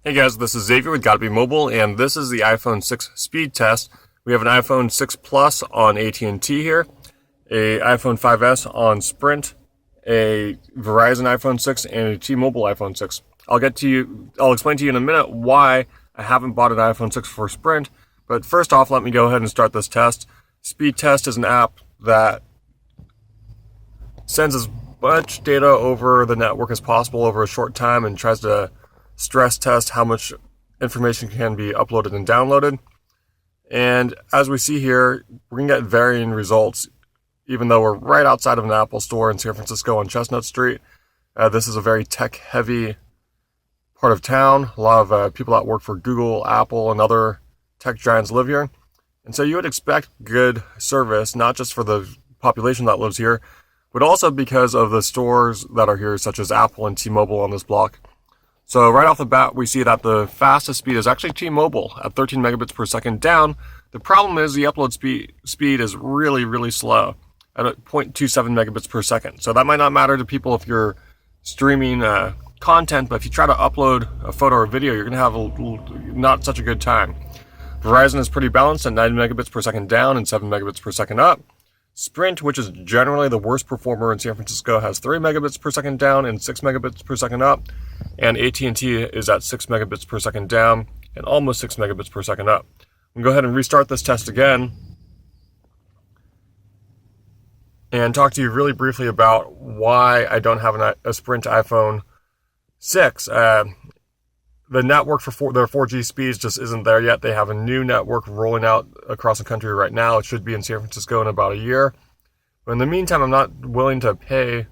Hey guys, this is Xavier with Gotta Be Mobile, and this is the iPhone 6 speed test. We have an iPhone 6 Plus on AT&T here, a iPhone 5S on Sprint, a Verizon iPhone 6, and a T-Mobile iPhone 6. I'll explain to you in a minute why I haven't bought an iPhone 6 for Sprint, but first off, let me go ahead and start this test. Speed Test is an app that sends as much data over the network as possible over a short time and tries to stress test how much information can be uploaded and downloaded. And as we see here, we're going to get varying results, even though we're right outside of an Apple store in San Francisco on Chestnut Street. This is a very tech-heavy part of town. A lot of people that work for Google, Apple, and other tech giants live here. And so you would expect good service, not just for the population that lives here, but also because of the stores that are here, such as Apple and T-Mobile on this block. So right off the bat, we see that the fastest speed is actually T-Mobile at 13 megabits per second down. The problem is the upload speed is really, really slow at 0.27 megabits per second. So that might not matter to people if you're streaming content, but if you try to upload a photo or video, you're going to have not such a good time. Verizon is pretty balanced at 9 megabits per second down and 7 megabits per second up. Sprint, which is generally the worst performer in San Francisco, has 3 megabits per second down and 6 megabits per second up. And AT&T is at 6 megabits per second down and almost 6 megabits per second up. I'm going to go ahead and restart this test again and talk to you really briefly about why I don't have a Sprint iPhone 6. The network for their 4G speeds just isn't there yet. They have a new network rolling out across the country right now. It should be in San Francisco in about a year. But in the meantime, I'm not willing to pay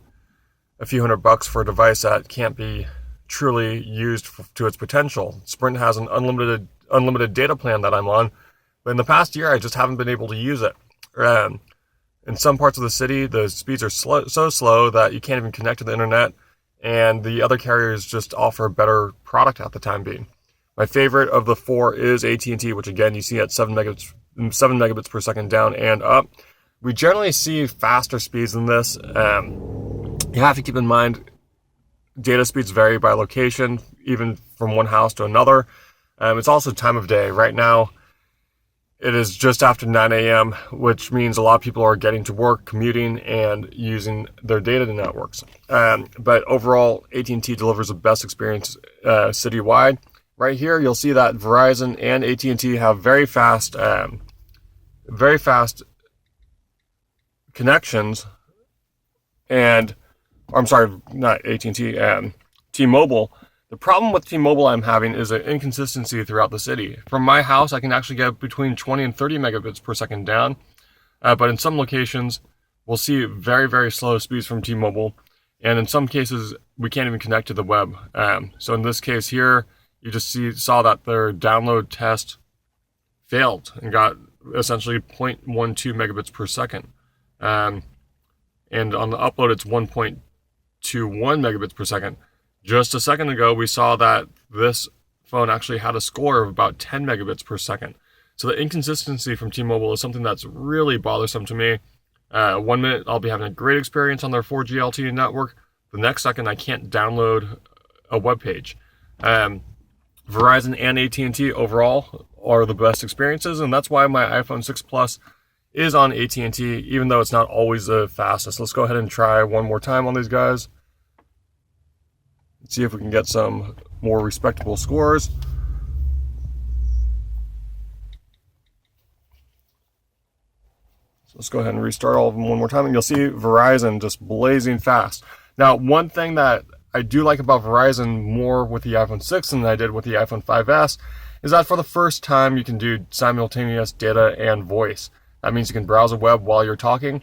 a few $100 for a device that can't be truly used to its potential. Sprint has an unlimited data plan that I'm on, but in the past year, I just haven't been able to use it. In some parts of the city, the speeds are so slow that you can't even connect to the internet, and the other carriers just offer a better product at the time being. My favorite of the four is AT&T, which again you see at 7 megabits per second down and up. We generally see faster speeds than this. You have to keep in mind data speeds vary by location, even from one house to another. It's also time of day. Right now, it is just after 9 a.m., which means a lot of people are getting to work, commuting, and using their data networks. But overall, AT&T delivers the best experience citywide. Right here, you'll see that Verizon and AT&T have very fast connections. And I'm sorry, not AT&T, T-Mobile. The problem with T-Mobile I'm having is an inconsistency throughout the city. From my house, I can actually get between 20 and 30 megabits per second down. But in some locations, we'll see very, very slow speeds from T-Mobile. And in some cases, we can't even connect to the web. So in this case here, you just saw that their download test failed and got essentially 0.12 megabits per second. And on the upload, it's 1.21 megabits per second. Just a second ago, we saw that this phone actually had a score of about 10 megabits per second. So the inconsistency from T-Mobile is something that's really bothersome to me. 1 minute, I'll be having a great experience on their 4G LTE network. The next second, I can't download a web page. Verizon and AT&T overall are the best experiences, and that's why my iPhone 6 Plus is on AT&T, even though it's not always the fastest. Let's go ahead and try one more time on these guys. See if we can get some more respectable scores. So let's go ahead and restart all of them one more time, and you'll see Verizon just blazing fast. Now, one thing that I do like about Verizon more with the iPhone 6 than I did with the iPhone 5S is that for the first time you can do simultaneous data and voice. That means you can browse a web while you're talking.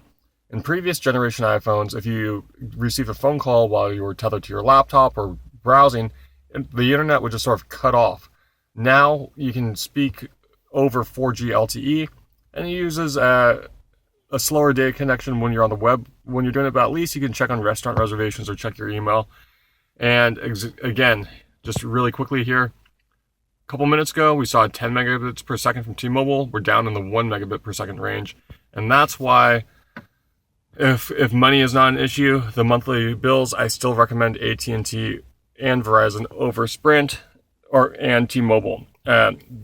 In previous generation iPhones, if you received a phone call while you were tethered to your laptop or browsing, the internet would just sort of cut off. Now you can speak over 4G LTE, and it uses a slower data connection when you're on the web. When you're doing it, but at least you can check on restaurant reservations or check your email. And again, just really quickly here, a couple minutes ago, we saw 10 megabits per second from T-Mobile. We're down in the 1 megabit per second range. And that's why if money is not an issue, the monthly bills, I still recommend AT&T and Verizon over Sprint and T-Mobile.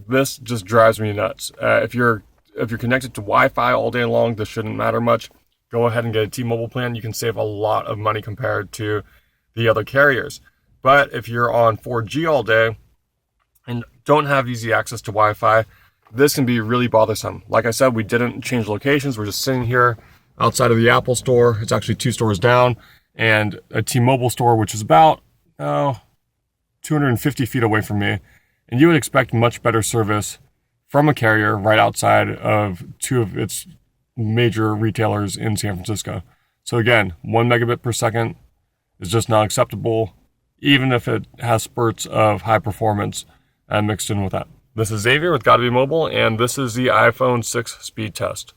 This just drives me nuts. If you're connected to Wi-Fi all day long, this shouldn't matter much. Go ahead and get a T-Mobile plan. You can save a lot of money compared to the other carriers. But if you're on 4G all day and don't have easy access to Wi-Fi, this can be really bothersome. Like I said, we didn't change locations. We're just sitting here outside of the Apple store. It's actually 2 stores down, and a T-Mobile store, which is about 250 feet away from me. And you would expect much better service from a carrier right outside of 2 of its major retailers in San Francisco. So again, 1 megabit per second is just not acceptable, even if it has spurts of high performance mixed in with that. This is Xavier with Gotta Be Mobile, and this is the iPhone 6 speed test.